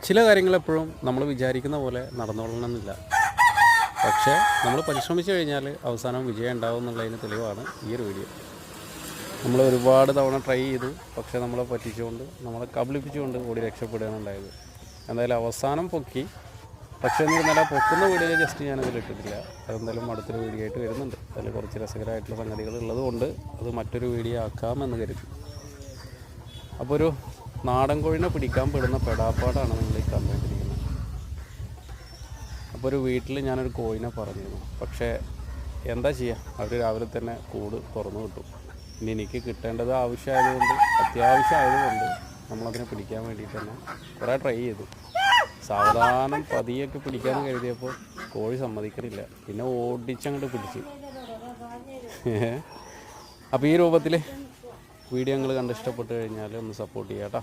ചില കാര്യങ്ങളെപ്പോഴും നമ്മൾ വിചാരിക്കുന്ന പോലെ നടന്നോളണമെന്നില്ല. പക്ഷേ നമ്മൾ പരിശ്രമിച്ചു കഴിഞ്ഞാൽ അവസാനം വിജയം ഉണ്ടാവും എന്നുള്ളതിന് തെളിവാണ് ഈ ഒരു വീഡിയോ. നമ്മൾ ഒരുപാട് തവണ ട്രൈ ചെയ്തു, പക്ഷേ നമ്മളെ പറ്റിച്ചുകൊണ്ട് നമ്മളെ കബളിപ്പിച്ചുകൊണ്ട് ഓടി രക്ഷപ്പെടുകയാണ് ഉണ്ടായത്. എന്തായാലും അവസാനം പൊക്കി. പക്ഷേ എന്നിരുന്നാലും ആ പൊക്കുന്ന വീഡിയോ ജസ്റ്റ് ഞാനതിലിട്ടിട്ടില്ല. അതെന്തായാലും അടുത്തൊരു വീഡിയോ ആയിട്ട് വരുന്നുണ്ട്. അതിൽ കുറച്ച് രസകരമായിട്ടുള്ള സംഗതികൾ ഉള്ളതുകൊണ്ട് അത് മറ്റൊരു വീഡിയോ ആക്കാമെന്ന് കരുതി. അപ്പോൾ ഒരു നാടൻ കോഴിനെ പിടിക്കാൻ പെടുന്ന പെടാപ്പാടാണ് നിങ്ങൾ ഈ കണ്ടുകൊണ്ടിരിക്കുന്നത്. അപ്പോൾ ഒരു വീട്ടിൽ ഞാനൊരു കോഴിനെ പറഞ്ഞിരുന്നു, പക്ഷേ എന്താ ചെയ്യുക, അവർ രാവിലെ തന്നെ കൂട് തുറന്നു കിട്ടും. ഇനി എനിക്ക് കിട്ടേണ്ടത് അത്യാവശ്യമായതുകൊണ്ട് നമ്മളതിനെ പിടിക്കാൻ വേണ്ടിയിട്ട് തന്നെ കുറേ ട്രൈ ചെയ്തു. സാവധാനം പതിയൊക്കെ പിടിക്കാമെന്ന് കരുതിയപ്പോൾ കോഴി സമ്മതിക്കണില്ല. പിന്നെ ഓടിച്ചങ്ങോട്ട് പിടിച്ച്. അപ്പോൾ ഈ രൂപത്തിൽ വീഡിയോ നിങ്ങൾ കണ്ട് ഇഷ്ടപ്പെട്ട് കഴിഞ്ഞാൽ ഒന്ന് സപ്പോർട്ട് ചെയ്യാം കേട്ടോ.